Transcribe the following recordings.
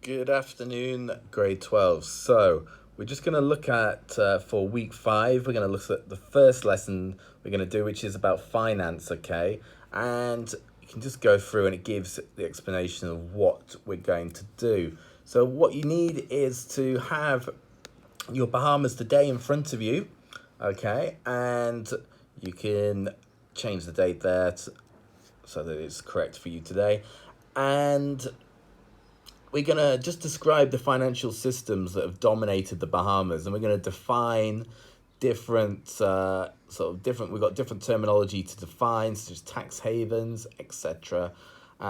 Good afternoon, grade 12. So, we're just going to look at, for week 5, we're going to look at the first lesson we're going to do, which is about finance, okay? And you can just go through and it gives the explanation of what we're going to do. So, what you need is to have your Bahamas today in front of you, okay? And you can change the date there so that it's correct for you today. And we're going to just describe the financial systems that have dominated the Bahamas, and we're going to define different we've got different terminology to define, such as tax havens, etc.,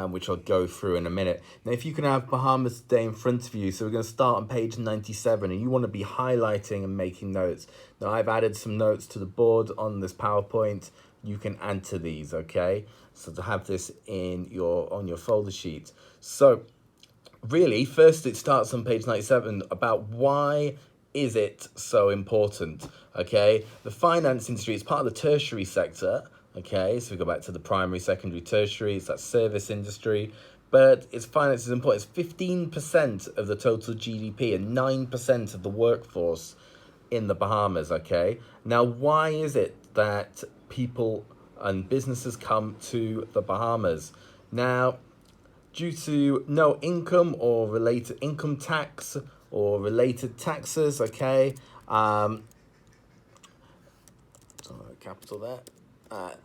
which I'll go through in a minute. Now, if you can have Bahamas today in front of you, so we're going to start on page 97, and you want to be highlighting and making notes. Now, I've added some notes to the board on this PowerPoint. You can add to these, okay? So to have this on your folder sheet. So really, first it starts on page 97 about why is it so important, okay? The finance industry is part of the tertiary sector, okay? So we go back to the primary, secondary, tertiary, it's that service industry. But its finance is important. It's 15% of the total GDP and 9% of the workforce in the Bahamas, okay? Now, why is it that people and businesses come to the Bahamas? Now, due to no income or related income tax or related taxes, okay? Capital there.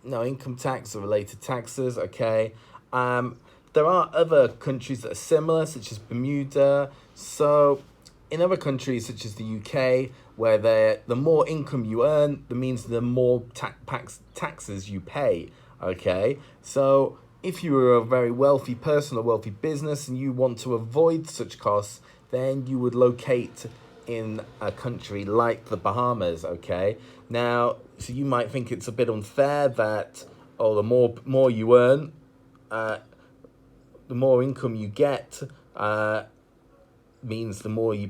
No income tax or related taxes, okay? There are other countries that are similar, such as Bermuda. So, in other countries, such as the UK, where the more income you earn, that means the more taxes you pay, okay? So, if you are a very wealthy person or wealthy business and you want to avoid such costs, then you would locate in a country like the Bahamas, okay? Now, so you might think it's a bit unfair that, the more you earn, the more income you get, means the more you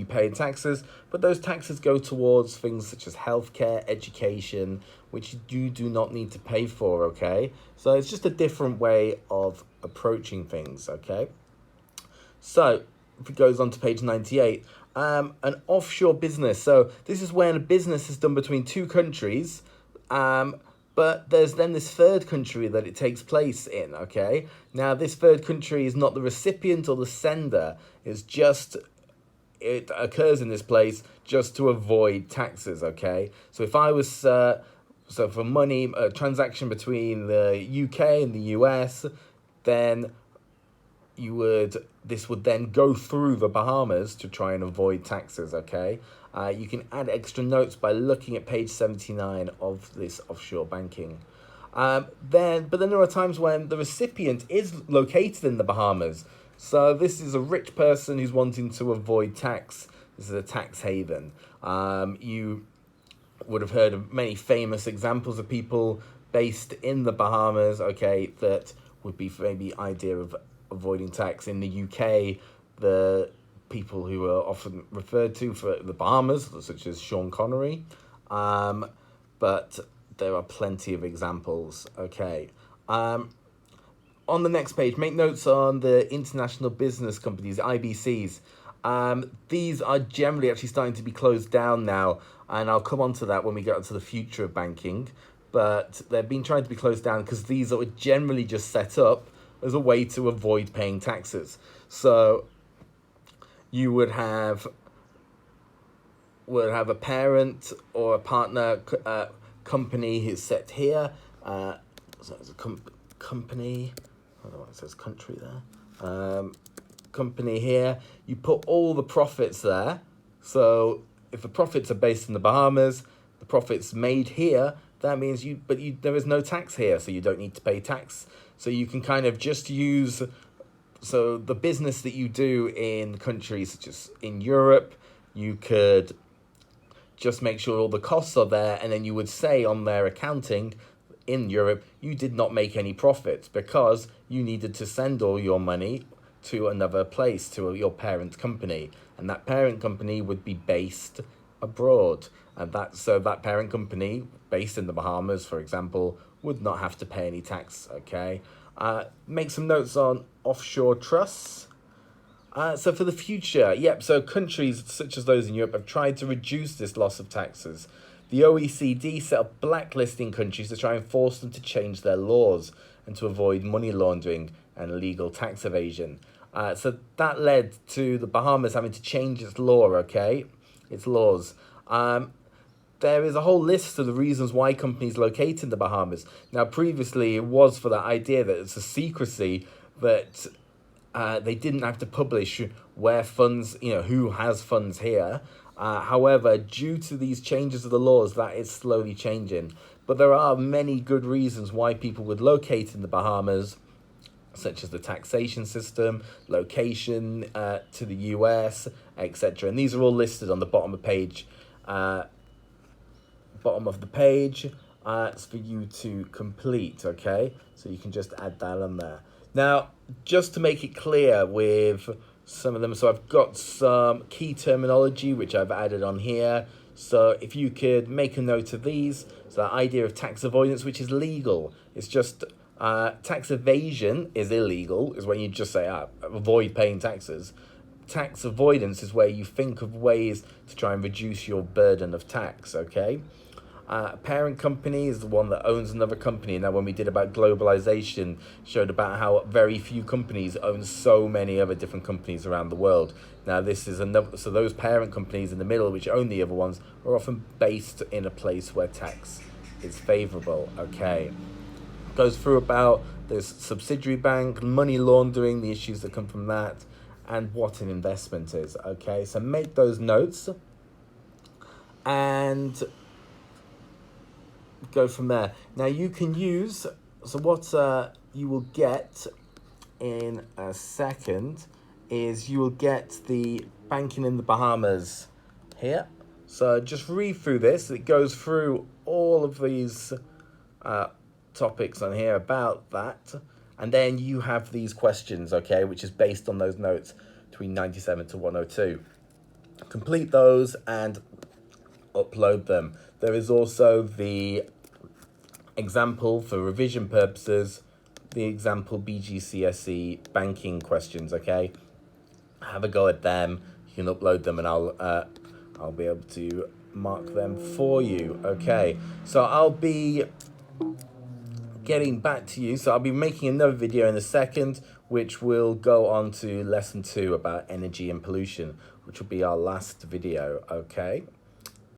pay in taxes, but those taxes go towards things such as healthcare, education, which you do not need to pay for, okay? So it's just a different way of approaching things, okay? So if it goes on to page 98, an offshore business. So this is when a business is done between two countries, but there's then this third country that it takes place in, okay? Now, this third country is not the recipient or the sender. It occurs in this place just to avoid taxes, okay? So if I was, for money, a transaction between the UK and the US, then this would then go through the Bahamas to try and avoid taxes, okay? You can add extra notes by looking at page 79 of this offshore banking. But then there are times when the recipient is located in the Bahamas. So this is a rich person who's wanting to avoid tax. This is a tax haven. You would have heard of many famous examples of people based in the Bahamas, okay, that would be maybe idea of avoiding tax. In the UK, the people who are often referred to for the Bahamas, such as Sean Connery, but there are plenty of examples, okay. On the next page, make notes on the international business companies, IBCs. These are generally actually starting to be closed down now, and I'll come on to that when we get onto the future of banking, but they've been trying to be closed down because these are generally just set up as a way to avoid paying taxes. So you would have a parent or a partner company who's set here. So it's a company. I don't know what it says, country there. Company here. You put all the profits there. So if the profits are based in the Bahamas, the profits made here, that means there is no tax here, so you don't need to pay tax. So you can kind of just use, so the business that you do in countries such as in Europe, you could just make sure all the costs are there, and then you would say on their accounting in Europe, you did not make any profits because you needed to send all your money to another place, to your parent company, and that parent company would be based abroad, and that parent company based in the Bahamas, for example, would not have to pay any tax, okay? Make some notes on offshore trusts. So for the future, yep, so countries such as those in Europe have tried to reduce this loss of taxes. The OECD set up blacklisting countries to try and force them to change their laws and to avoid money laundering and illegal tax evasion. So that led to the Bahamas having to change its law, okay? Its laws. There is a whole list of the reasons why companies locate in the Bahamas. Now, previously, it was for that idea that it's a secrecy that they didn't have to publish where funds, who has funds here. However, due to these changes of the laws, that is slowly changing. But there are many good reasons why people would locate in the Bahamas, such as the taxation system, location to the US, etc. And these are all listed on the bottom of the page. It's for you to complete, okay? So you can just add that on there. Now, just to make it clear with some of them, so I've got some key terminology which I've added on here. So if you could make a note of these. So the idea of tax avoidance, which is legal. It's just tax evasion is illegal, is when you just say avoid paying taxes. Tax avoidance is where you think of ways to try and reduce your burden of tax, okay? A parent company is the one that owns another company. Now, when we did about globalization, showed about how very few companies own so many other different companies around the world. Now, this is another. So those parent companies in the middle, which own the other ones, are often based in a place where tax is favorable. Okay, goes through about this subsidiary bank, money laundering, the issues that come from that, and what an investment is. Okay, so make those notes and go from there. Now you can use, so what you will get in a second is you will get the Banking in the Bahamas here. So just read through this. It goes through all of these topics on here about that. And then you have these questions, okay, which is based on those notes between 97 to 102. Complete those and upload them. There is also the example for revision purposes, the example BGCSE banking questions, okay? Have a go at them. You can upload them and I'll be able to mark them for you, okay? So I'll be getting back to you. So I'll be making another video in a second, which will go on to lesson 2 about energy and pollution, which will be our last video, okay?